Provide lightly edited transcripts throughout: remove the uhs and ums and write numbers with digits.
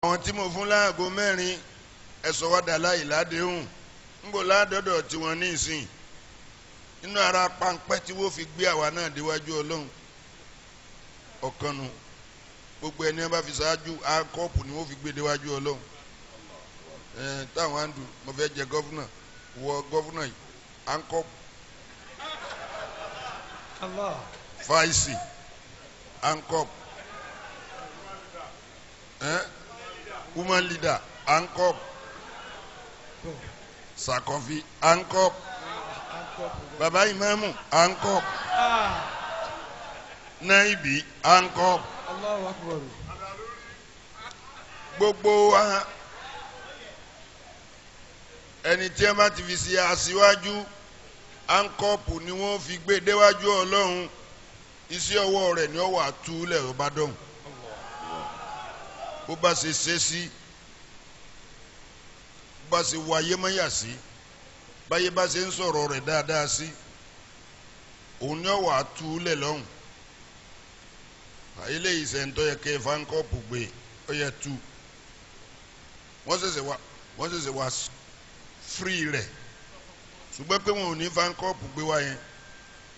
àwọn tí mo fún láago mẹ́rin ẹ̀sọ́ wá dà láì ládéhùn ń bò ládọ́dọ̀ tí wọ́n ní ìsìn nínú ara páńpẹ́ tí wọ́n fi gbé àwa náà déwájú ọlọ́run ọ̀kanu gbogbo ẹni bá fi ṣáájú akọ́pù ni wọ́n fi gbé déwájú ọlọ́run táwọn àǹdù mo fẹ́ jẹ gọ́fúnà wọ gọ́fúnà yìí ankọ́pù fáìsì ankọ́pù woman leader ankop sakofi ankop baba imamu ankop naibi ankop gbogbo wa ẹni tí a bá ti fi ṣe aṣíwájú ankop ni wọ́n fi gbé déwájú Ọlọ́run iṣẹ́ ọwọ́ rẹ̀ ni ó wà túlẹ̀ ọba dọ̀hún bó bá ṣe ṣe sí bó bá ṣe wáyé mọ́yà sí báyé bá ṣe ń sọ̀rọ̀ rẹ̀ dáadáa sí òun ni ó wà á túlẹ̀ lọ́hùn eléyìí sẹ́ńtọ́ yẹ kẹ́ fáńkọ́pù gbé ó yẹ tú wọ́n ṣẹ̀ṣẹ̀ wá fírí rẹ̀ ṣùgbọ́n pé wọn ò ní fáńkọ́pù gbé wá yẹn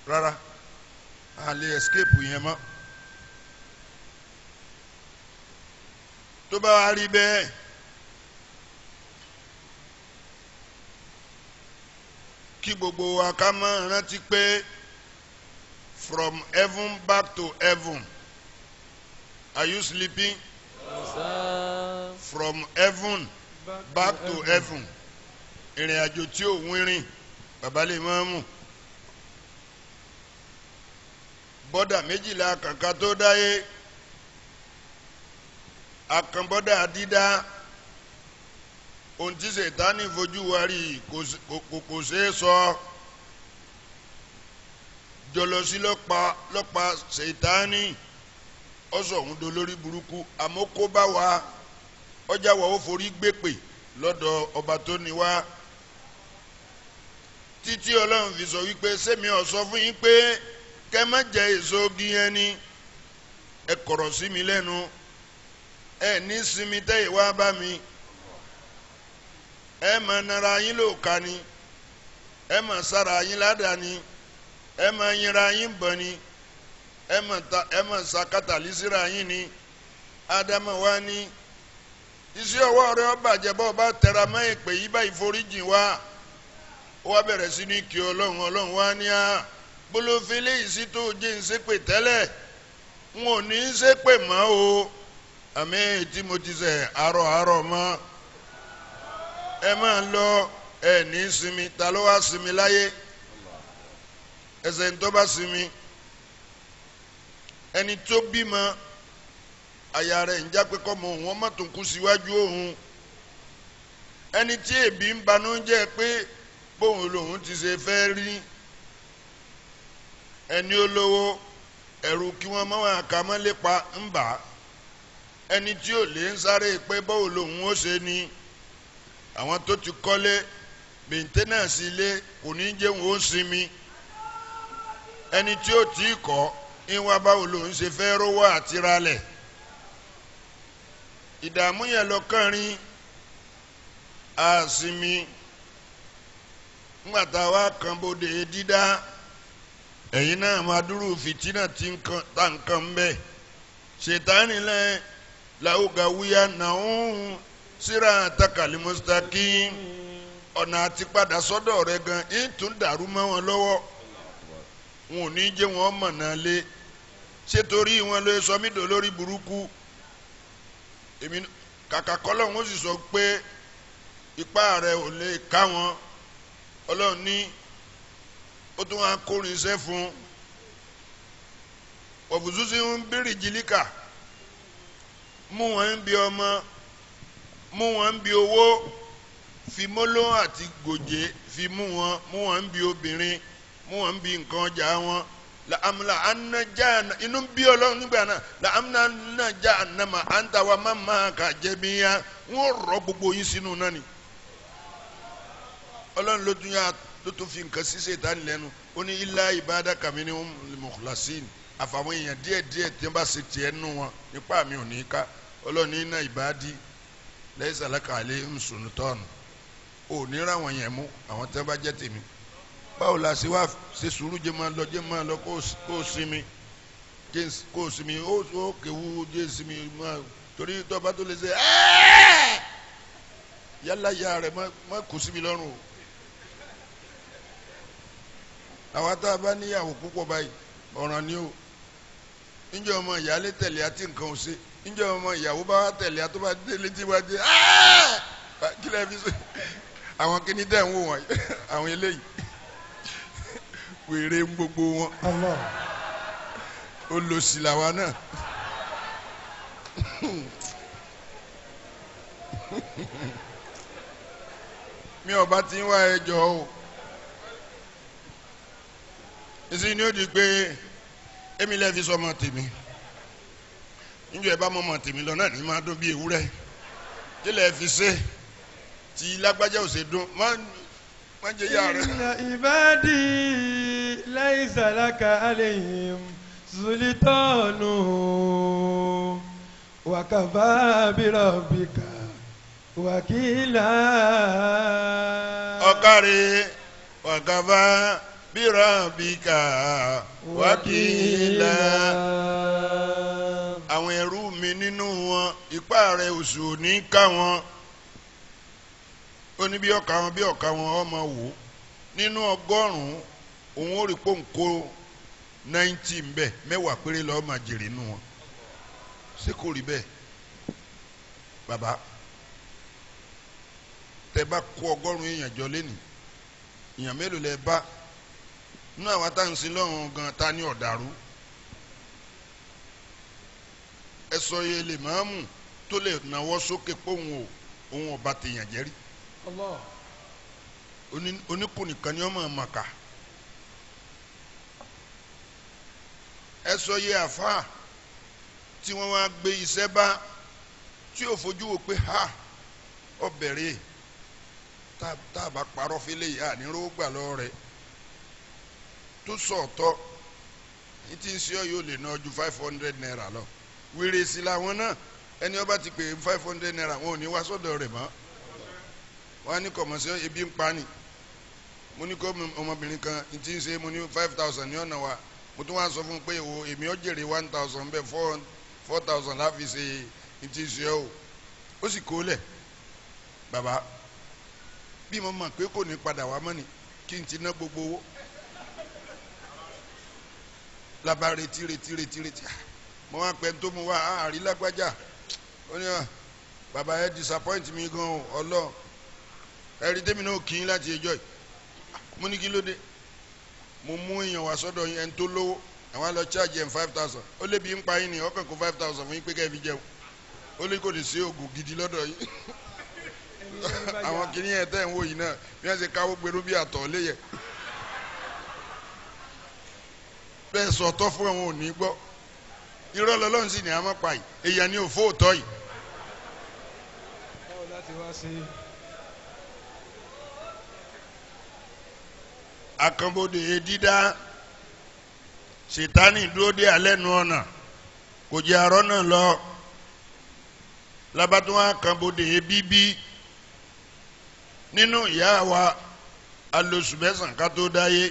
rárá a lè escape yẹn mọ́. tó bá wá rí bẹ́ẹ̀ kí gbogbo wa ká máa rántí pé from heaven back to heaven are you sleeping? Yes, sir. From heaven back to heaven ìrìn àjò tí ò wínrìn bàbá lè máa mú bọ́dà méjìlá kàkà tó dáyé akànbọ́dà dídá ohun tí Sètánì fojú wa rí kò ṣeé sọ jọlọsí lọ́pa Sètánì ọ̀sọ̀ ọ̀hún dolórí burúkú àmọ́ kó bá wa ọjà wa ó forí gbépè lọ́dọ̀ ọba tó ní wá títí Ọlọ́run fi sọ wípé sẹ́mi ó sọ fún yín pé kẹ́ má jẹ èso igi yẹn ni ẹ kọ̀rọ̀ sí mi lẹ́nu ẹ ní sinmi tẹ́yẹ̀ wá bá mi ẹ mà nara yín ló ka ni ẹ mà sára yín ládàá ni ẹ mà yinra yín bọ̀ ni ẹ mà sàkátàlísíra yín ni ádámà wá ní iṣẹ́ ọwọ́ rẹ ó bàjẹ́ bọ́ ọba tẹra mọ́ ìpè yí báyìí foríjìn wá ó wá bẹ̀rẹ̀ sí ní kí ọlọ́run wá ní à bolofele yìí sí tó jẹ́ ń ṣépè tẹ́lẹ̀ n ò ní í ṣépè mọ́ o àmì tí mo ti sẹ̀ àárọ̀ mọ́ ẹ máa lọ ẹ ní sinmi ta ló wá sinmi láyé ẹsẹ̀ ń tó bá sinmi ẹni tó bímọ àyà rẹ̀ ń já pé kọ́mọ òun ọmọ tó ń kú síwájú òun ẹni tí èbí ń banújẹ́ pé bóun lòun ti ṣe fẹ́ rí ẹni olówó ẹ̀rù kí wọ́n mọ́ wọn àkàmọ́ lépa ń bà á ẹni tí ò lè ń sáré pé bóun lòun ó ṣe ni àwọn tó ti kọ́lé mẹ̀ńtẹ́nàsì ilé kò ní jẹ́ wọn ó sinmi ẹni tí ó tí kọ́ ìwà báwo lòun ṣe fẹ́ rówó àti ralẹ̀ ìdààmú yẹn lọ kẹrin àsinmi ńgbàtà wa kan bóde dídá ẹ̀yin náà máa dúró fìtínà tí tá nǹkan ń bẹ Sètánì lẹ làwùgà wíyá nàún síra takàlí mustaqim ọ̀nà àti padà sọ́dọ̀ rẹ gan ń tún dàrú mọ́ wọn lọ́wọ́ wọn ò ní jẹ́ wọn mọ̀ náà lé ṣé torí wọn ló sọ mí dò lórí burúkú èmi kàkà kọ́lọ́ wọn sì sọ pé ipá rẹ ò lè ká wọn Ọlọ́run ní ó tún wá kórin iṣẹ́ fún ọ̀bùsùsì ń bírì jìlíkà mú wọn ń bi ọmọ mú wọn ń bi owó fi mọ́lọ́ àti gòjé fi mú wọn ń bi obìnrin mú wọn ń bi nǹkan ọjà wọn làmúlà anájà inú bí Ọlọ́run nígbà náà làmúlà anájà ànàmà àǹtàwà máma kà jẹ̀míyà wọn rọ gbogbo yín sínú náà ni Ọlọ́run ló tún fi nǹkan sí Sètánì lẹ́nu ó ní ilá ibadaka minhum mukhlasin àfàwọn èèyàn díẹ̀ tí wọ́n bá ṣe tiẹ̀ nù wọn nípa mi ò ní ká Ọlọ́run ní iná ìbádí laysa laka alayhim sultan ò ní ra wọn yẹn mú àwọn tí wọ́n bá jẹ́ tèmi báwo la ṣe wá ṣe sùúrù jẹ́ máa lọ kó o sinmi kó o sinmi ó kéwu jẹ́ sinmi torí tó bá tó lè ṣe yálà ya rẹ̀ má kù sí mi lọ́rùn o àwa tá a bá níyàwó púpọ̀ báyìí ọ̀ràn ni o níjọ́ ọmọ ìyáálé tẹ̀lé àti nǹkan ò ṣe níjọ́ ọmọ ìyàwó bá tẹ̀lé àti tó bá délé tí wàá dé kí lè fi ṣe àwọn kìíní dẹ̀ ń wò wọ́n àwọn eléyìí wèrè ń gbogbo wọn olòṣì làwa náà mi ò bá ti ń wá ẹjọ́ o ìsìn ni ó di pé èmi lè fi sọmọ tèmi níjọ́ ẹ bá mọmọ tèmi lọ náà ní máa dún bí ewúrẹ́ kí lè fi ṣe tí lágbájá ò ṣe dún má jẹ yá rẹ. inna ibadi laysa laka alayhim sultanu wa kafa bi rabbika wakila. ọ̀kàrẹ̀ wa kafa bi rabbika wakila. àwọn ẹrú mi nínú wọn ipá rẹ̀ oṣù ní ká wọn ó ní bí ọ̀ka wọn ọmọ wò nínú 100 òun ó rí pòǹkó 90 ń bẹ 10 péré lọ́ọ́ máa jèrè nínú wọn ṣé kò rí bẹ́ẹ̀ bàbá tẹ bá kó 100 èèyàn jọ lẹ́nìí èèyàn mélòó lẹ bá nínú àwọn atáǹsí lọ́rùn gan ta ní ọ̀dàrú ẹ sọ iye lè máàmù tó lè náwó sókè pé òun ọba tèèyàn jẹ́rí oníkùnìkan ni ọmọ màkà ẹ sọ iye àfáà tí wọ́n wá gbé iṣẹ́ bá tí ò fojú wò pé ha ọ bẹ̀rẹ̀ tá a bá parọ́ fílẹ̀ yìí àníró gbà lọ rẹ̀ tó sọ̀tọ̀ ní tí ń ṣe ọ yóò lè ná ju 500 naira lọ wèrè sí làwọn náà ẹni ọba ti pè 500 naira wọn ò ní wá sọ́dọ̀ rẹ̀ mọ́ wọn á ní kọ̀mọ̀sí ebi ń pa ni mo ní kó ọmọbìnrin kan ní tí ń ṣe mo ní 5000 ní ọ̀nà wa mo tún wá sọ fún un pé o èmi ó jèrè 1000 bẹ́ẹ̀ 4000 láfi ṣe ní tí ń ṣe o ó sì kó lẹ̀ bàbá bí mo mọ̀ pé kò ní padà wá mọ́ ni kí n ti ná gbogbo owó lába retí mo wá pẹ́ tó mu wá àárí lágbájá ó ní bàbá ẹ disappoint mi gan ọlọ́ ẹ̀rí tẹ́mi náà kì í láti ẹjọ́ yìí mo ní kí ló dé mo mú èèyàn wá sọ́dọ̀ yín ẹni tó lówó àwọn á lọ charge ẹ̀ 5000 ó lé bí ń pa yín ni ọkàn kó 5000 fún yín pé kẹ́ ẹ fi jẹun ó lé kò lè ṣe oògùn gidi lọ́dọ̀ yín àwọn kìnìún ẹ̀ tẹ́ ń wò yìí náà bí wọ́n ṣe káwó gbèrú bí àtọ̀ léyẹ bẹ́ẹ̀ sọ̀tọ̀ fún àwọn ò ní gbọ́ irọ́ lọ́lọ́run sì ní àmọ́ pa yìí èèyàn ní òfó òtọ́ yìí. báwo láti wá sí i. akànbodè dídá ṣètánì dúró dé alẹ́ nu ọ̀nà kò jẹ́ àárọ̀ náà lọ labatún akànbodè bíbí nínú ìyá wa alóṣù mẹ́sàn-án ká tó dáyé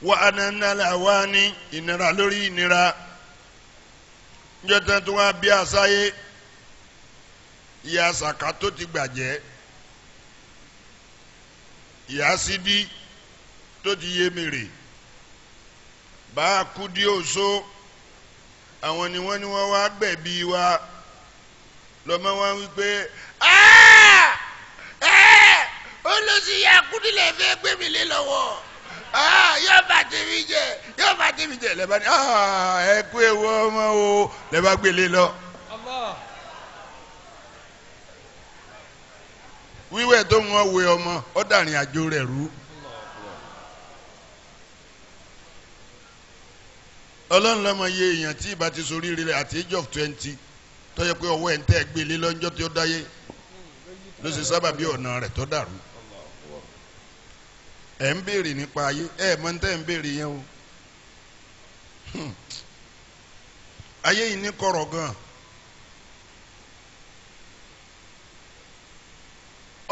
wa ananala wa ní ìnira lórí ìnira njọta tó wá bí àṣàyé ìyá sàkà tó ti gbàjẹ́ ìyá sídí tó ti yé mèrè bá a kú dí òṣó àwọn ni wọ́n wá gbẹ̀bí wa lọ́mọ wa wípé olùsíyà kúndínlẹ̀ fẹ́ gbé mi lé lọ́wọ́ yóò bá tèmi jẹ lẹ́bàá ní ẹ kú ewu ọmọ o lẹ́bàá gbélé lọ. wíwẹ̀ tó wọ́n wẹ ọmọ ó dàrin àjò rẹ̀ rú. ọlọ́run lọ́mọ iye èèyàn tí ìbá ti sorí rẹ̀ àti age of 20 tó yẹ pé ọwọ́ ẹ̀ ń tẹ́ gbélé lọ́jọ́ tí ó dáyé ló ṣe sábà bí ọ̀nà rẹ̀ tó dàrú. ẹ̀ ń béèrè nípa ayé ẹ̀ mọ̀ ń tẹ́ ń béèrè yẹn o. ayé yìí ní kọ̀rọ̀ gan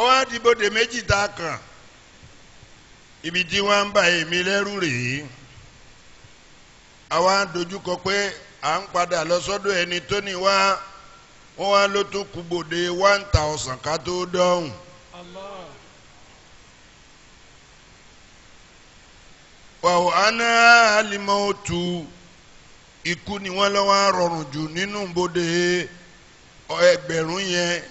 ó wá dìbòdè méjì tá a kàn ibi tí wọ́n ń bá èmi lẹ́rù rèé àwa dojúkọ pé à ń padà lọ sọ́dọ̀ ẹni tó ní wá wọ́n wá ló tún kú bòde 1000 ká tó dọ́hùn. wàhùn àná àlìmọ́tù ikú ni wọ́n lọ́wọ́ rọrùn jù nínú bòde ẹgbẹ̀rún yẹn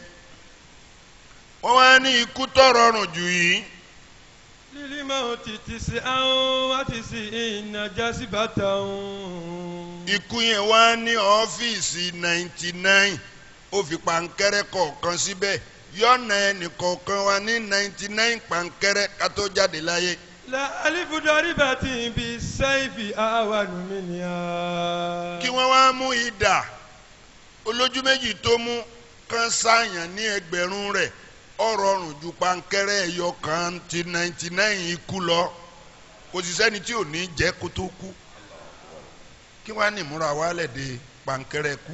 wọ́n wá ní ikú tó rọrùn jù yìí. lílí máa títí sí àwọn wá ti sí ìnàjà sí bàtà òun. ikú yẹn wá ní ọ́fíìsì 99 ó fi pàǹkẹ́rẹ́ kọ̀ọ̀kan síbẹ̀ yọ̀nà ẹnìkọ̀ọ̀kan wa ní 99 pàǹkẹ́rẹ́ ká tó jáde láyé. la alifudari bàtì bí sẹ́ẹ̀fì àwa nùmínìá. kí wọ́n wá mú idà olójú méjì tó mú kán sáyàn ní ẹgbẹ̀rún rẹ̀ ọ̀rọ̀ ọ̀rùn ju pàǹkẹ́rẹ́ ẹ̀yọ kan ti 99 ikú lọ kò sì sẹ́ni tí ò ní jẹ́ kó tó kú kí wọ́n á ní ìmúra wálẹ̀ de pàǹkẹ́rẹ́ kú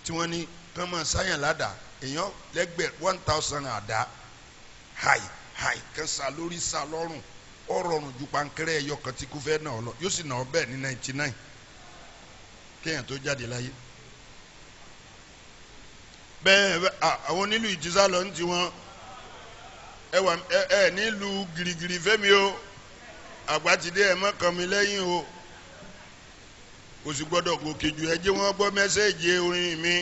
tí wọ́n ní kán máa sáyàn ládàá èèyàn lẹ́gbẹ̀ẹ́ 1000 àdá háì kan sá lórí sá lọ́rùn ọ̀rọ̀ ọ̀rùn ju pàǹkẹ́rẹ́ ẹ̀yọ kan tí kú fẹ́ náà lọ yóò sì náà bẹ́ẹ̀ ní 99 kéèyàn tó jáde láyé bẹ́ẹ̀ àwọn onílù ìjísà lọ ní tiwọn ẹ nílùú girigiri fẹ́mi o àgbàtìdé ẹ̀ mọ́ kàn mí lẹ́yìn o kò sì gbọ́dọ̀ gòkè jù ẹ jẹ́ wọ́n gbọ́ mẹ́sẹ̀gì orin mi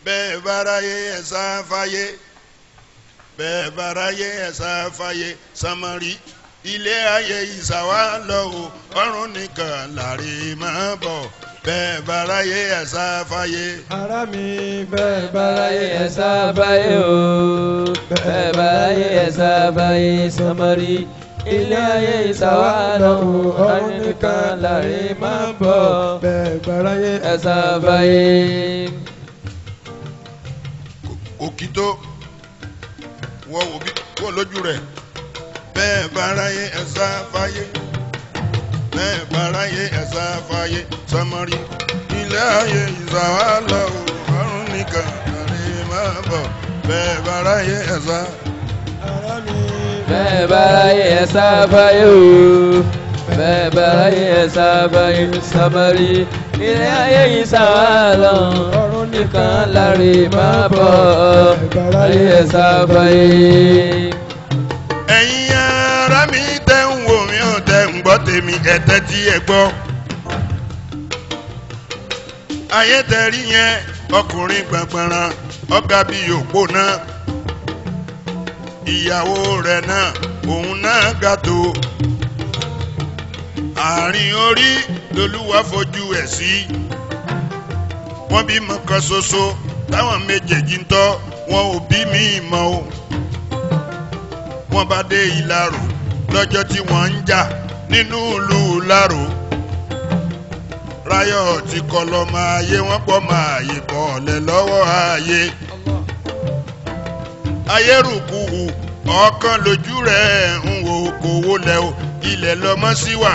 bẹ́ẹ̀ báráyé ẹ̀ sáfáyé bẹ́ẹ̀ báráyé ẹ̀ sáfáyé samari ilé ayé ìsàwá lọ o ọ̀run nìkan làrí máa bọ̀ bẹ́ẹ̀ báráyé ẹ̀ sáfáyé. ara mi bẹ́ẹ̀ báráyé ẹ̀ sáfáyé o bẹ́ẹ̀ báráyé ẹ̀ sáfáyé samari ilé ayé ìsàwá lọ o ọ̀run nìkan làrí máa bọ̀ bẹ́ẹ̀ báráyé ẹ̀ sáfáyé. òkìtó wọ́n wò bí wọ́n lójú rẹ̀ bẹ́ẹ̀ báráyé ẹ̀ sáfáyé bẹ́ẹ̀ báráyé ẹ̀ sáfáyé samari ilé ayé ìsàwá lọ ọ̀run nìkan làrí máa bọ̀ bẹ́ẹ̀ báráyé ẹ̀ sá. ara mi bẹ́ẹ̀ báráyé ẹ̀ sáfáyé o bẹ́ẹ̀ báráyé ẹ̀ sáfáyé samari ilé ayé ìsàwá lọ ọ̀run nìkan làrí máa bọ̀ báráyé ẹ̀ sáfáyé. ẹ̀yin ará mi tẹ́ ń wò mí ò tẹ́ ń gbọ́ tèmi ẹ̀tẹ́ tí ẹ gbọ́. ayé tẹ̀rí yẹn ọkùnrin gbọ̀ngbọ̀nràn ọ̀gá bíi òpó náà ìyàwó rẹ̀ náà òun náà ga tó àárín orí lolúwa fojú ẹ̀ sí wọ́n bímọ kan ṣoṣo táwọn méjèèjì ń tọ́ wọn ò bí mi mọ́ o wọ́n bá dé ìlarò lọ́jọ́ tí wọ́n ń jà nínú ìlú ìlarò ráyọ̀ tí kọ́ lọ máa yé wọ́n pọ̀ máa yé kọ́ ọ̀lẹ́ lọ́wọ́ ayé ayérùkù ọ̀kan lójú rẹ̀ ń wo kòwó lẹ̀ o ilẹ̀ lọ́mọ sí wà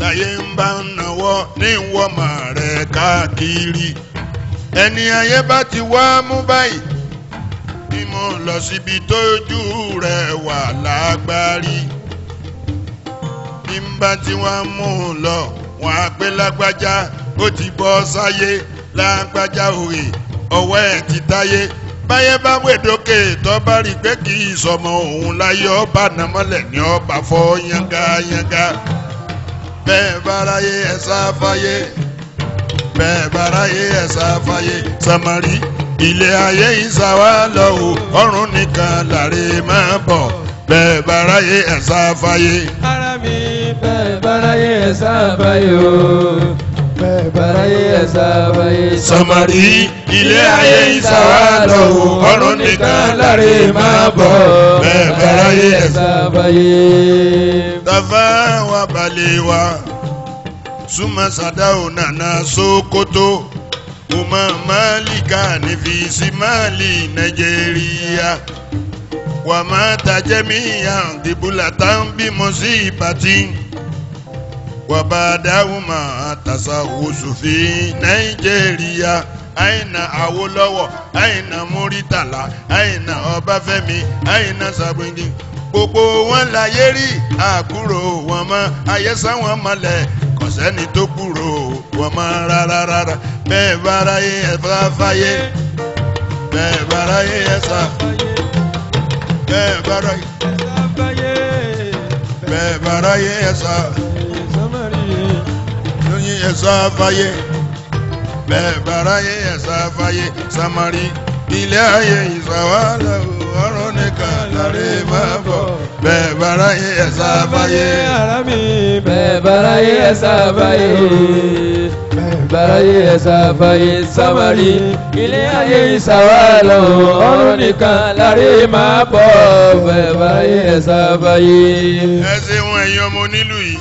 láyé ń bá ń náwó ní ìwọ́mọ̀ rẹ̀ káàkiri ẹni ayé bá ti wá mú báyìí ni mo lọ síbi tójú rẹ̀ wà lágbárí bí n bá ti wá mú un lọ wọn á pé lágbájá ó ti bọ́ sáyé lágbájá òye ọwọ́ ẹ̀ ti táyé báyé bá wèdókè tó bá rí pé kì í sọmọ òun láyé ọba nàmọ́lẹ̀ ní ọba fọ́ yángayánga bẹ́ẹ̀ báráyé ẹ̀ sáfáyé bẹ́ẹ̀ báráyé ẹ̀ sáfáyé samari ilé ayé ìsàwá lọ o ọ̀run nìkan làrí máa bọ̀ bẹ́ẹ̀ báráyé ẹ̀ sáfáyé. ara mi bẹ́ẹ̀ báráyé ẹ̀ sáfáyé o bẹ́ẹ̀ báráyé ẹ̀ sáfáyé samari ilé ayé ìsàwá lọ o ọ̀run nìkan làrí máa bọ̀ bẹ́ẹ̀ báráyé ẹ̀ sáfáyé. tafa wa balẹ̀ wa suma sadao nana sokoto uma malika nifisi mali Nigeria wa mata jami'an dibulatan bi musibatin wa badahuma tasawusu fi Nigeria àyìnà Awólọ́wọ̀ àyìnà Múrítàlá àyìnà Ọbáfẹ́mi àyìnà Ṣàgbéǹgì gbogbo wọn láyé rí àkúrò wọn mọ́ ayé sáwọn mọ́lẹ̀ kò sẹ́ni tó kúrò wọn mọ́ rárá bẹ́ẹ̀ bára yé ẹ fáyé bẹ́ẹ̀ bára yé ẹ sá bẹ́ẹ̀ bára yé bẹ́ẹ̀ bára yé ẹ sá lóyún ẹ sá fáyé bẹ́ẹ̀ bára yé ẹ sá fáyé Samari ilé ayé ìsàwálà ọ̀run nìkan láre máa bọ̀ bẹ́ẹ̀ bára yé ẹ sá fáyé bẹ́ẹ̀ bára yé ẹ sá fáyé bẹ́ẹ̀ bára yé ẹ sá fáyé Samari ilé ayé ìsàwálà ọ̀run nìkan láre máa bọ̀ bẹ́ẹ̀ bára yé ẹ sá fáyé. ẹ ṣeun ẹ̀yin ọmọ onílù yìí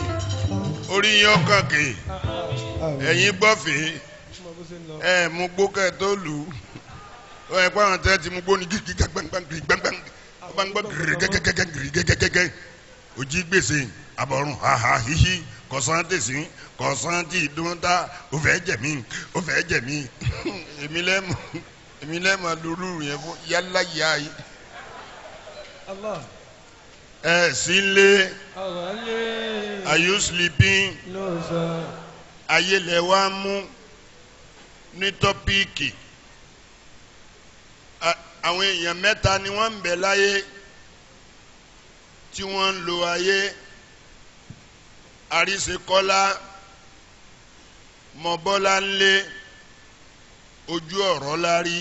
orí yín ọkàn kè ẹ̀yin gbọ́fẹ̀ẹ́ ẹ̀ mú gbókẹ́ tó lù ú ẹ̀ pàrọ̀ tẹ́ ti mú gbó ní gígí gbàngbàngbà gẹ́gẹ́gẹ́gẹ́ òjì gbèsè àbọ̀rùn haha hihi kọ̀sán tèsí kọ̀sán tí ìdúntà ó fẹ́ jẹ̀mí èmi lẹ́mọ̀ lórí yẹn fún yálà yá yìí. Sí lé are you sleeping? No sir. Ayé lẹ wá mú ní tọ́píìkì àwọn èèyàn mẹ́ta ni wọ́n ń bẹ láyé tí wọ́n ń lo ayé Àríṣekọ́lá Mọ́bọ́láńlé Ojú ọ̀rọ̀ lárí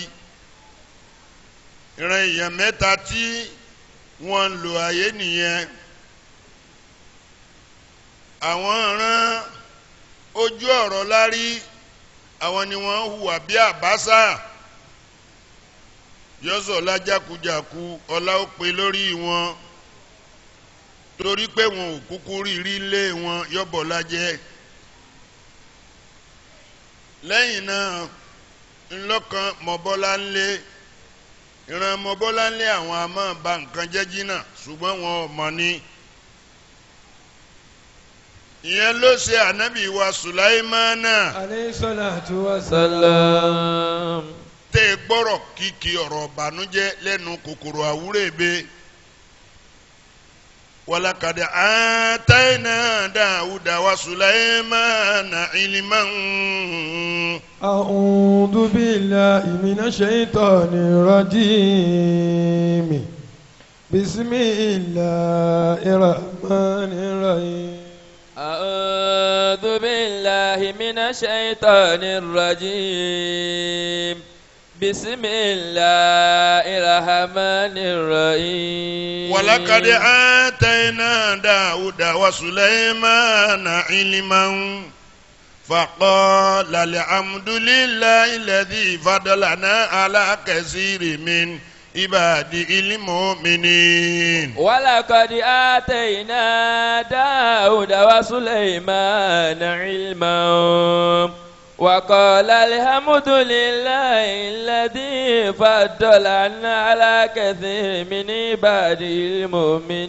ìran èèyàn mẹ́ta tí wọ́n ń lo ayé nìyẹn àwọn ìran Ojú ọ̀rọ̀ lárí àwọn ni wọ́n hùwà bí àbáṣà yọ́sọ̀ lájàkújàkú ọlá ó pe lórí wọn torí pé wọn ò kúkú rírí lé wọn yọ́bọ̀ lájẹ́ lẹ́yìn náà ńlọ́kan Mọ́bọ́láńlé ìran Mọ́bọ́láńlé àwọn àmọ́ bà nǹkan jẹ́ jìnnà ṣùgbọ́n wọn ò mọ̀ ni ìyẹn ló ṣe ànábì wa Sùláímánà alayhi salatu wa salam tẹ́ gbọ́rọ̀ kìkì ọ̀rọ̀ ìbànújẹ́ lẹ́nu kòkòrò àwúrẹ́bẹ walaqad atayna Dawuda wa Sulaymana ilman. a'udhu billahi minash shaitanir rajim bismillahir rahmanir rahim. أعوذ بالله من الشيطان الرجيم بسم الله الرحمن الرحيم ولقد آتينا داود وسليمان علما فقال الحمد لله الذي فضلنا على كثير من عباده المؤمنين. ولقد آتينا داود وسليمان علما وقال الحمد لله الذي فضلنا على كثير من عباده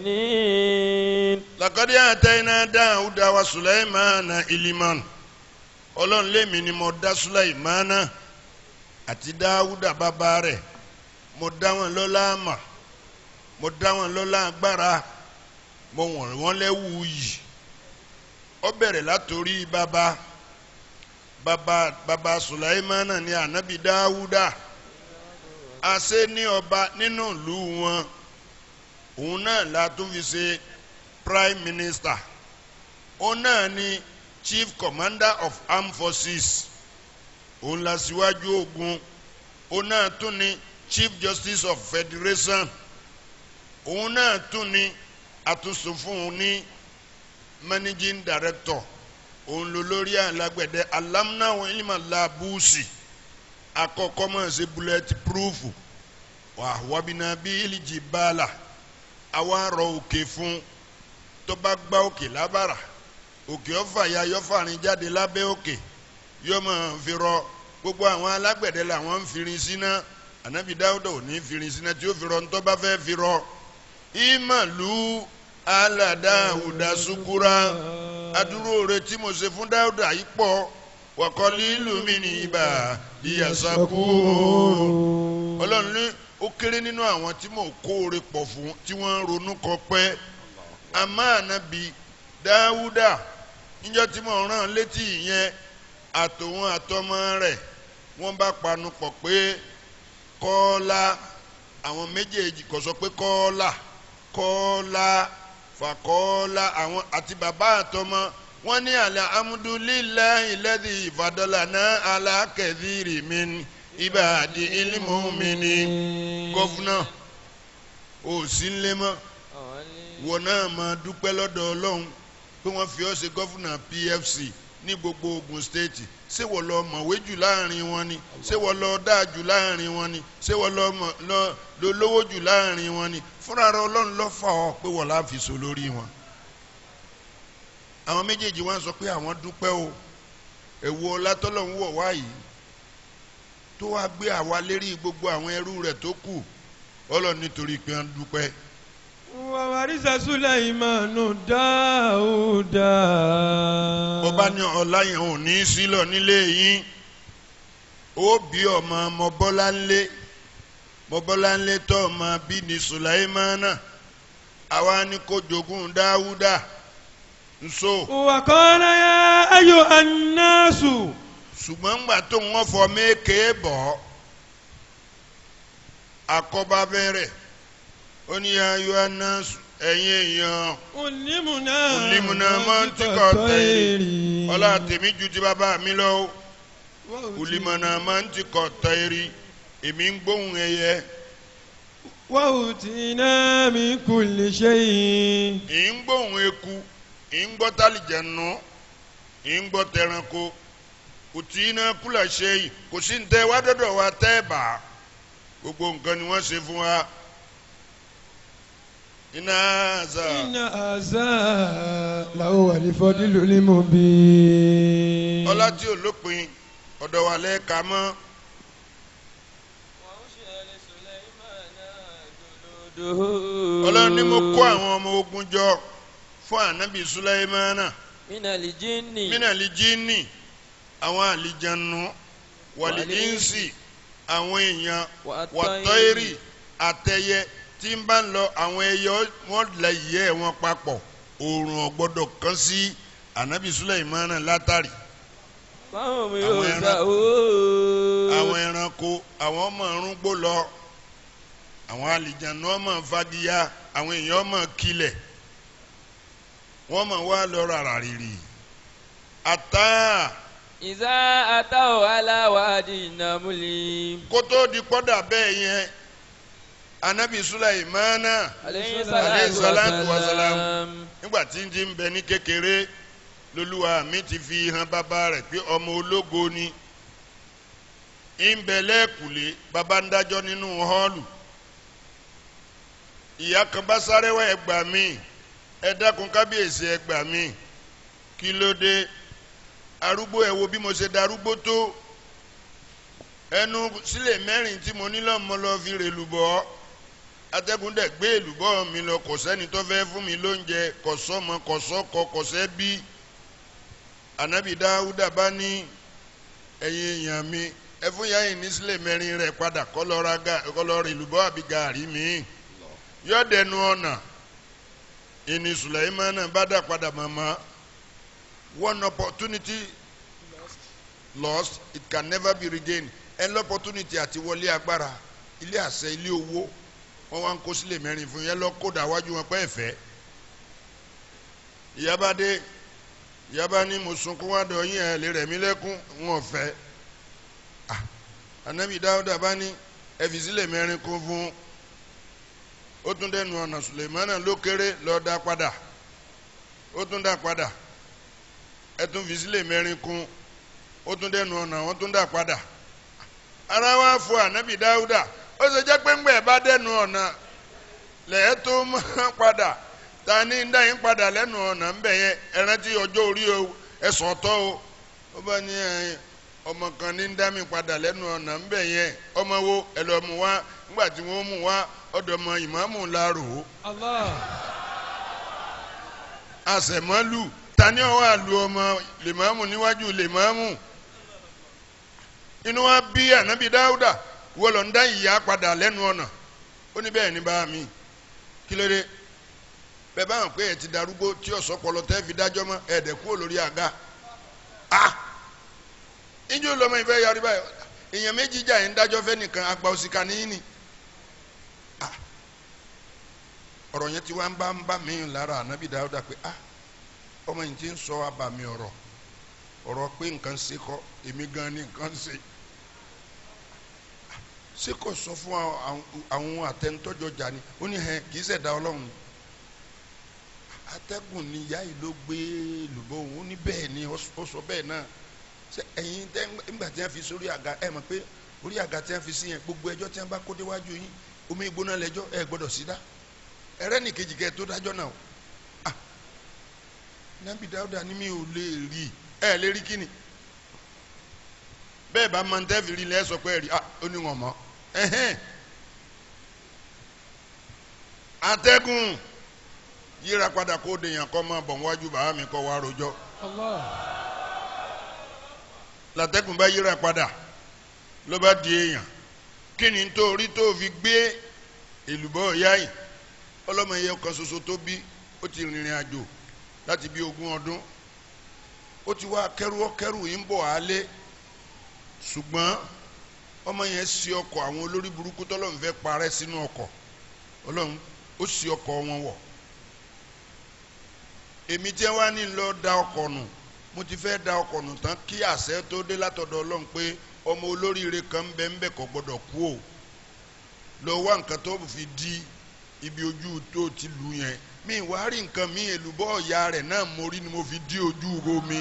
المؤمنين. لقد آتينا داود وسليمان علما Ọlọ́run lémi ni mo dá Sulaimana àti Dáúdà bàbá rẹ̀ mo dá wọn lọ́lá àmà mo dá wọn lọ́lá agbára mo wọ̀n wọ́n lẹ́wù yìí ó bẹ̀rẹ̀ látòrí bàbá Sulaimana ní ànábì Dáúdà àṣẹ ní ọba nínú ìlú wọn òun náà la tún fi ṣe prime minister òun náà ni chief commander of armed forces òun la síwájú ogun òun náà tún ni chief justice of federation òun náà tún ni àtúnṣe fún un ní managing director òun ló lórí alágbẹ̀dẹ alámúnáwọn ìlímọ̀lá búùsì àkọ́kọ́ mọ̀ ṣe bullet proof wà wábìnà bí ìlìjì bàálà àwa rọ òkè fún tó bá gbá òkè lábàrà òkè ọ̀fà ya yọ̀fàrin jáde lábẹ́ òkè yóò máa fi rọ gbogbo àwọn alágbẹ̀dẹ làwọn ń firin síná ànábì Dáúdà ò ní firin síná tí ó fi rọ ntọ́ bá fẹ́ fi rọ ìmàlú ala Dáúdà sukura adúró rẹ tí mo ṣe fún Dáúdà yìí pọ̀ wa qalilun min ibadiya shakur. Ọlọ́run ní ó kéré nínú àwọn tí mò ń kóore pọ̀ fún tí wọ́n ń ronú kọpẹ́. Àmọ́ ànábì Dáúdà níjọ́ tí mò ń rán létí ìyẹn àtòun àtọmọ rẹ̀ wọ́n bá panu pọ̀ pé kọ́ọ́lá àwọn méjèèjì kò sọ pé kọ́ọ́lá fàkọ́ọ́lá àwọn àti bàbá àtọmọ wọ́n ní alhamdulillahi alladhi fadalana ala kathiri min ibadil mu'minin. Gọ́fúnà ò sí ń lé mọ́ wọ́n náà máa dúpẹ́ lọ́dọ̀ Ọlọ́run pé wọ́n fi ọ́ ṣe gọ́fúnà PFC ní gbogbo Ògùn stéètì. Ṣé wọ́n lọ mọ̀wé jù láàrin wọn ni? Ṣé wọ́n lọ dáa jù láàrin wọn ni? Ṣé wọ́n lọ lówó jù láàrin wọn ni? Fúnra rẹ̀ Ọlọ́run ló fà ọ́ pé wọ́n láà fi so lórí wọn. Àwọn méjèèjì wọ́n sọ pé àwọn dúpẹ́ o ẹ̀wù ọlá tọ́lọ́run wọ̀ wá yìí tó wá gbé àwa lérí gbogbo àwọn ẹrú rẹ̀ tó kù Ọlọ́run nítorí pé wọ́n dúpẹ́. وورث سليمان داود. Ọba ní ọlá yẹn ò ní sílọ nílé yín ó bí ọmọ Mọ́bọ́láńlé tó ọmọ bí ní Sùláímánà àwa ní kó jogún Dáúdà nso. وقال يا أيها الناس. Ṣùgbọ́n ńgbà tó wọ́n fọ méèké bọ̀ àkọ́bá bẹ̀rẹ̀ ó ní ayọ̀ anáṣù ẹ̀yin èèyàn. Ulimuna mantika tayri. Ọlá tèmi ju ti bàbá mi lọ. Ulimuna mantika tayri. Èmi ń gbóhùn ẹyẹ. Wa utina min kulli shay. Ì ń gbóhùn eku, ì ń gbọ́ tálìjẹ̀nù, ì ń gbọ́ tẹranko. Utina kulla shay. Kò sí ní tẹ́ wá dọ́dọ̀ wa tẹ́ bá. Gbogbo nǹkan ni wọ́n ṣe fún wa. Inna haza lahu al-fadlul mubin. Ọlá tí ò lópin ọ̀dọ̀ wa lẹ́ẹ̀ka mọ́. Ọlọ́run ní mo kó àwọn ọmọ ogun jọ fún ànábì Sulaimana. Minali jinni àwọn àlìjànù wàlì insi àwọn èèyàn wàtọ́ìrì àtẹyẹ tí ń bá ń lọ àwọn ẹyẹ wọn lẹ ìyẹ́ wọn papọ̀ oòrùn ọ̀gbọ́dọ̀ kan sí ànábì Sulaimana látàrí. Àwọn ẹranko àwọn ọmọ arúgbó lọ àwọn àlìjànù ọmọ fagiya àwọn èèyàn ọmọ kilẹ̀ wọ́n mọ̀ wá lọ rárá rírì. Ata. Ìzá àtàwọ̀ aláwàdì nàmúlì. Kó tó di pọ́dà bẹ́ẹ̀ yẹn anabi Sulaimana alayhi salatu wa salam nígbà tí ń ti ń bẹ ní kékeré lolúwa mi ti fi hàn bàbá rẹ̀ pé ọmọ ológo ni. ń bẹ lẹ́ẹ̀kùlé bàbá ń dájọ́ nínú họ́ọ̀lù. Ìyá kan bá sáré wá ẹgbà mi ẹ dákun kábíyèsí ẹgbà mi kí ló dé arúgbó ẹ wo bí mo ṣe darúgbó tó ẹnu sílẹ̀ mẹ́rin tí mo ní lọ́mọ lọ́ọ́ fi rèlùbọ́ atẹ́gùn dẹ̀ gbé èlùbọ́ mi lọ kò sẹ́ni tó fẹ́ fún mi lóúnjẹ kò sọ́mọ kò sọ́kọ kò sẹ́bí. Ànábì Dáúdà bá ní ẹ̀yin èèyàn mi ẹ fún yá yìí ní sílẹ̀ mẹ́rin rẹ̀ padà kọ́ lọ ra èlùbọ́ àbí gàárì mi yọ̀dẹ̀nu ọ̀nà ìní Sulaimana bá dà padà màmá. One opportunity lost it can never be regained. Ẹn opportunity àti wọlé agbára ilé àṣẹ ilé owó wọ́n wá ń kó sílẹ̀ mẹ́rin fún yẹn lọ kó dàwájú wọn pẹ́ ẹ̀fẹ́. Ìyá bá ní mo sunkún wá dọ̀ yín ẹ̀ lè rẹ̀ mí lẹ́kún wọn fẹ́. Ànábì Dáúdà bá ní ẹ fi sílẹ̀ mẹ́rin kún fún ó tún dẹnu ọ̀nà Sulaimana ló kéré lọ́ọ́ dá padà ó tún dá padà ẹ tún fi sílẹ̀ mẹ́rin kún ó tún dẹnu ọ̀nà wọ́n tún dá padà. Ara wa fún ànábì Dáúdà ó ṣe jẹ́ pé ńgbẹ́ bá dẹnu ọ̀nà lẹ́ẹ̀ tó máa padà ta ní ń dá yín padà lẹ́nu ọ̀nà ń bẹ̀ yẹn ẹ rántí ọjọ́ orí o ẹ sọ̀tọ̀ o ó bá ní ọmọ kan ní ń dá mi padà lẹ́nu ọ̀nà ń bẹ̀ yẹn ọmọ wo ẹ lọ mú wá nígbà tí wọ́n mú wá ọ̀dọ̀ ọmọ ìmáàmù láàrò àṣẹmọ́lù tani ọwọ́ àlù ọmọ lèmáàmù níwájú lèmáàmù inú wa bí ànábì Dáúdà wọ́n lọ ń dá ìyá padà lẹ́nu ọ̀nà ó ní bẹ́ẹ̀ ni bá mi kí ló dé bẹ́ẹ̀ bá hàn pé ẹ ti darúgbó tí ọ̀sọ́ pọlọ tẹ́ fi dájọ́ mọ́ ẹ̀ẹ́dẹ̀ kúrò lórí àga ìjọ lọmọ ìfẹ́ yarí báyìí èèyàn méjì jà ń dájọ́ fẹ́ nìkan àgbà òsìkà níyìn ni ọ̀rọ̀ yẹn ti wá ń bá mi lára ànábì Dáúdà pé ọmọ yìí ti ń sọ abàmì ọ̀rọ̀ pé nǹkan ṣe kọ́ èmi gan ni nǹkan ṣe ṣé kò sọ fún àwọn àtẹnutọ́jọ jà ni ó ní kì í ṣẹ̀dá ọlọ́run atẹ́gùn ni ìyá yìí ló gbé lùbọ́ òun ó ní bẹ́ẹ̀ ni ó sọ bẹ́ẹ̀ náà ṣe ẹ̀yin nígbà tí wọ́n fi sórí àga ẹ̀ mọ̀ pé orí àga tí wọ́n fi sí yẹn gbogbo ẹjọ́ tí wọ́n bá kó déwájú yín omi ìgbóná lẹ́jọ́ ẹ̀ gbọ́dọ̀ sí dá ẹ̀rẹ́ nìkejì kẹ́ tó dájọ́ náà Nábì Dáúdà ni mi ò lè rí ẹ̀ lè rí kíni bẹ́ẹ̀ bá máa ń tẹ́ fi rí lẹ́ sọ pé ẹ̀ rí ó ní wọn mọ́ atẹ́gùn yíra padà kó dèèyàn kọ́ máa bọ̀ wájú bàá mi kọ́ wá rojọ́ látẹ́gùn bá yíra padà ló bá di èèyàn kí ni nítorí tó fi gbé èlùbọ́ ìyá yìí ọlọ́mọ ẹyẹ kan ṣoṣo tó bí ó ti rìnrìn àjò láti bí 20 ọdún ó ti wá kẹrù yìí ń bọ̀ álé ṣùgbọ́n ọmọ yẹn ṣì ọkọ̀ àwọn olórí burúkú tọ́lọ́run fẹ́ parẹ́ sínú ọkọ̀ ọlọ́run ó ṣì ọkọ̀ wọn wọ̀ èmi tí wàá ní lọ da ọkọ̀ nù mo ti fẹ́ da ọkọ̀ nù tán kí àṣẹ tó dé látọ̀dọ̀ ọlọ́run pé ọmọ olóríire kan ń bẹ kò gbọdọ̀ kú o lọ wá nǹkan tó fi di ibi ojú tó ti lù yẹn mi wá rí nǹkan mi èlùbọ́ ọ̀ya rẹ̀ náà mo rí ni mo fi di ojú omi.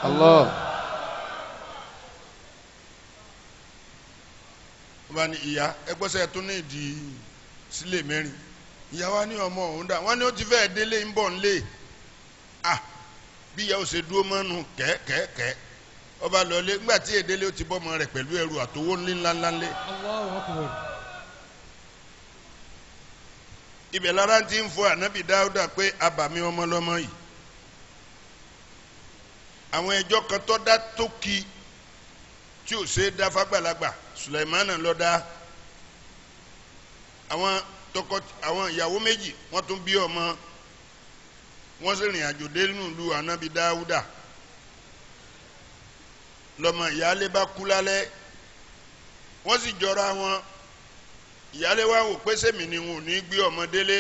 Allah. wọ́n bá ní ìyá ẹgbọ́sẹ̀ tó ní ìdí sílẹ̀ mẹ́rin ìyá wa ní ọmọ òun dà wọ́n ní ó ti fẹ́ délé ń bọ̀ nílé bí ìyá ò ṣe dúró mọ́nu kẹ́kẹ́kẹ́ ọba lọlé ńgbà tí èdèlé ó ti bọ́ ọmọ rẹ̀ pẹ̀lú ẹrù àtowó ńláńlá lé. Allahu Akbar. ibẹ̀ lára ti ń fọ ànábì Dáúdà pé abàmì ọmọ lọ́mọ yìí àwọn ẹjọ́ kan tó dá tó kí tí ò ṣe é dá fàgbàlagbà Sùlẹ̀mánà ló dá àwọn ìyàwó méjì wọ́n tún bí ọmọ wọ́n sì rìn àjò dé nílùú ànábì Dáúdà lọ́mọ ìyáálé bá kú lálẹ́ wọ́n sì jọra wọn ìyáálé wa wò pé sèmi ni wọn ò ní gbé ọmọ délé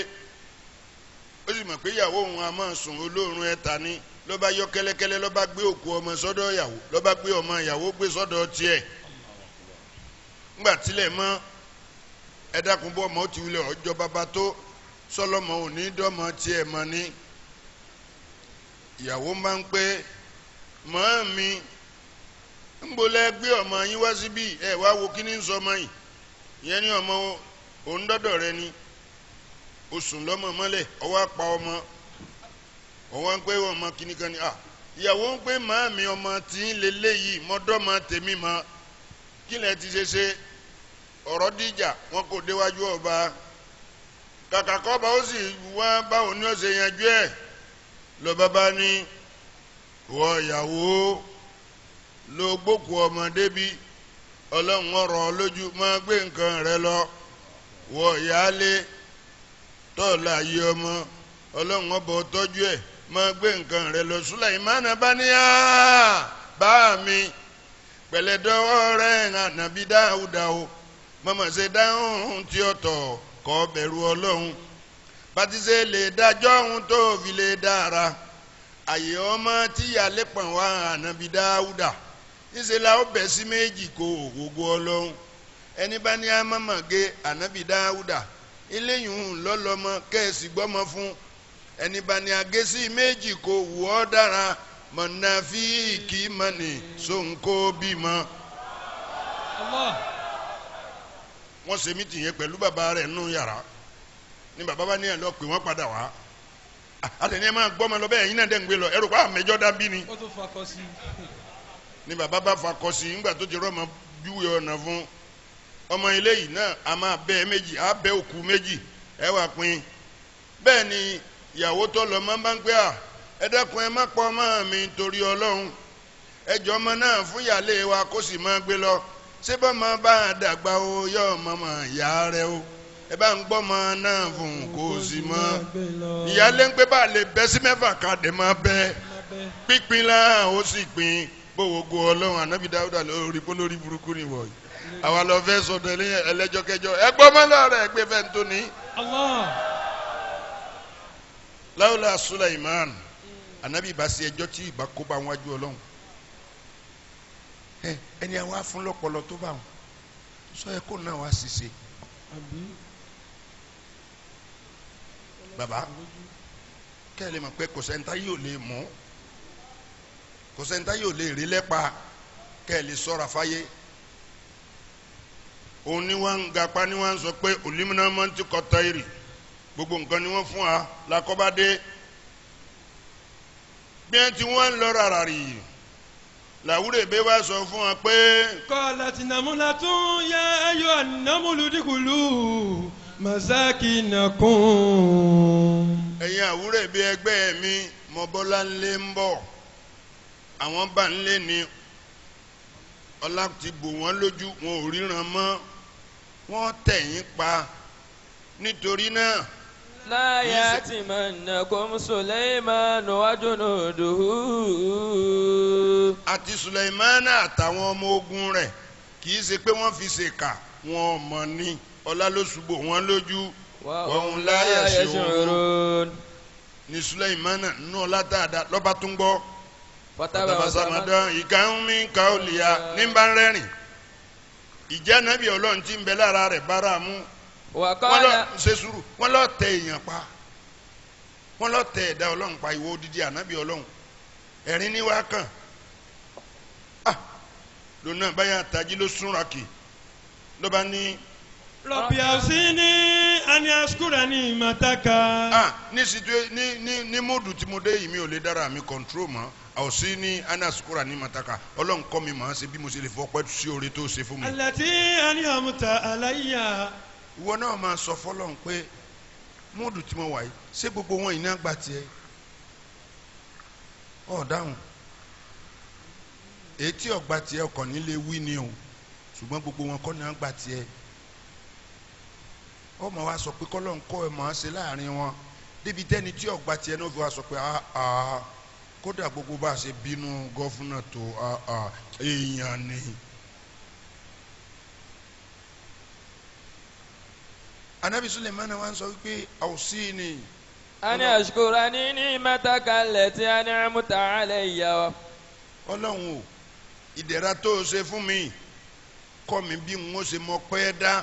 ó sì mọ̀ pé ìyàwó òun a máa sùn olóorun ẹ̀ta ni ló bá yọ kẹ́lẹ́kẹ́lẹ́ ló bá gbé òkú ọmọ sọ́dọ̀ ìyàwó ló bá gbé ọmọ ìyàwó gbé sọ́dọ̀ tiẹ̀ ńgbà tílẹ̀ mọ́ ẹ dákun bọ́ ọmọ ó ti wulẹ̀ ọjọ́ bàbá tó sọlọ́mọ ò ní dọ́mọ tiẹ̀ mọ́ ni ìyàwó máa ń pé mọ́ mi ńgbọ́lẹ́ gbé ọmọ yín wá síbí ẹ wá wo kí ni ń sọ ọmọ yìí ìyẹn ní ọmọ òun dọ́dọ̀ rẹ ni oṣùn lọ́mọ mọ́lẹ̀ ọwọ́ apá ọmọ ọwọ́ ń pé ọmọ kìíní kan ni ìyàwó ń pé màámi ọmọ tí ń lélẹ̀ yìí mọ́dọ́mọ tèmi mọ́ kí lẹ ti ṣe ọ̀rọ̀ dìjà wọn kò déwájú ọba kàkà kọ́ba ó sì wá báwo ni ó ṣe yanjú ẹ̀ lọ́ba bá ní wọ ìyàwó ló gbókù ọmọ débi ọlọ́run ọ̀rọ̀ lójú máa gbé nǹkan rẹ lọ wọ ìyáálé tọ́ọ̀lá yé ọmọ ọlọ́run ọbọ̀ tọ́jú ẹ̀ máa gbé nǹkan rẹ lọ Sùlẹ̀mánà bá ní bá mi pẹ̀lẹ́dọ́wọ́ rẹ̀ ànábì Dáúdà o mọ̀mọ́ ṣe dáhùn tí ó tọ̀ kọ́ bẹ̀rù ọlọ́run bàtíṣe lè dájọ́ ohun tó fi lè dára àyè ọmọ tíyàlé pọ̀n wá ànábì Dáúdà níṣẹ́ la ó bẹ̀ sí méjì kó ògógó ọlọ́run ẹni bá ní amámàgé ànábì Dáúdà eléyìí lọ́lọ́mọ kẹ́ẹ̀sì gbọ́mọ fún ẹni bá ní agé sí méjì kó wù ọ́ dára mọ̀nàfíìkì mọ̀nì sóńkó bímọ. wọ́n ṣe mí tìyẹn pẹ̀lú bàbá rẹ̀ nù yàrá ní bàbá bá ní ẹ̀ lọ pé wọ́n padà wá àtẹ̀ní ẹ̀ máa gbọ́mọ lọ bẹ́ẹ̀ yín náà dẹ̀ ń gbé lọ ẹ̀rù pa àmẹ́jọ́ dábí ni. ó tún fakọ sí. ní bàbá bá fakọ sí nígbà tó ti rọ́ọ̀mọ júwe ọ̀nà fún ọmọ ilé yìí náà a máa bẹ́ méjì a bẹ́ òkú méjì ẹ wà pín bẹ́ẹ̀ ni ìyàwó tó lọ máa bá ń pẹ́ ẹ dákun ẹ má pọ̀ ọmọ mi torí ọlọ́run ẹ jọ ọmọ náà fún ìyáálé wa kó sì máa gbé lọ ṣé bá máa bá a dàgbà o yọ ọmọ mọ ìyá rẹ o ẹ bá ń gbọ́ ọmọ náà fún un kó o sì mọ́ ìyáálé ń pé bá a lè bẹ́ sí mẹ́fà ká dé máa bẹ́ pínpín láà ó sì pín gbogbo ọlọ́run ànábì dáúdà lórí polórí burúkú ni wọ̀nyí àwa lọ fẹ́ sọ̀tọ̀ ẹlẹ́jọ́ kẹjọ ẹ gbọ́ mọ́ lọ́rọ̀ ẹ gbé fẹ́ tó ní. láwùlà Sulaiman ànábì bá sí ẹjọ́ tí ìbá kó bá wájú ọlọ́run ẹni àwọn afún lọ́pọlọ tó bá wọn sọ ẹ kó náà wá ṣiṣẹ́. baba kẹ́lẹ́ mọ̀ pé kò sẹ́ńtà yóò lè mú kò sẹ́ńtà yóò lè rí lẹ́pa kẹ́lẹ́ sọ́ra fáyé òun ni wọ́n ń gapá ni wọ́n ń sọ pé olùmínà máa ń ti kọ́ táyìrì gbogbo nǹkan ni wọ́n fún wa lakọ́bádé bí wọ́n ti wọ́n ń lọ rárá rí làwúrẹ̀ bẹ́ẹ̀ wá sọ fún wa pé. qalat namulatun ya ayyuhan namlu udkhulu masakinakum. ẹ̀yin àwúrẹ̀ bíi ẹgbẹ́ mi mọ́bọ́lá ńlẹ̀ ń bọ̀ àwọn bá ńlẹ̀ ni ọlá ti bò wọ́n lójú wọn ò ríran mọ́ wọ́n tẹ̀yìn pa nítorí náà. la ya'timannakum Sulaymanu wa junuduhu. àti Sulaimana àtàwọn ọmọ ogun rẹ̀ kì í ṣe pé wọ́n fi ṣèkà wọn mọ̀ ni ọlá ló ṣubú wọn lójú wa hum la yash'urun. ní Sulaimana nínú ọlá dáadáa lọ́ba tó ń gbọ́ fatabasamada ìkànnì káòlìyà ní bá ń rẹ́rìn ìjẹ́ ànábì ọlọ́run tí ń bẹ lára rẹ̀ bára mú wọ́n lọ ṣe sùúrù wọ́n lọ tẹ èèyàn pa wọ́n lọ tẹ ẹ̀dá ọlọ́run pa ìwọ odidi ànábì ọlọ́run ẹ̀rín ní wàá kàn lónà báyà tají ló súnra kì ló bá ní. Rabbi awzini an ashkura ni'mataka. ní múdù tí mo dé yìí mi ò lè dára mi kọ̀ntró mọ́ awzini an ashkura ni'mataka ọlọ́run kọ́ mi màá ṣe bí mo ṣe lè fọpẹ́ sí oore tó ṣe fún mi. allati an'amta alayya. ìwọ náà máa sọ fọlọ́run pé múdù tí mo wà yìí ṣé gbogbo wọn yìí náà gbà tiẹ̀ ọ̀ dáhùn èyí tí ọgbà tiẹ̀ ọkàn nílé wí ni o ṣùgbọ́n gbogbo wọn kọ́ ni wọ́n gbà tiẹ̀ ọmọ wa sọ pé kọ́lọ́n kọ́ ẹ̀ máa ṣe láàrin wọn débi tẹ́ni tí ọgbà tiẹ̀ náà fi wá sọ pé kódà gbogbo bá a ṣe bínú gọ́fúnà tó èèyàn ni. anabi Suleiman wa sọ wípé awsini. ani ashkurani ni'mataka allati an'amta alayya. ọlọ́run o ìdẹ̀ra tó o ṣe fún mi kọ́ mi bí n ó ṣe mọ pẹ́ dá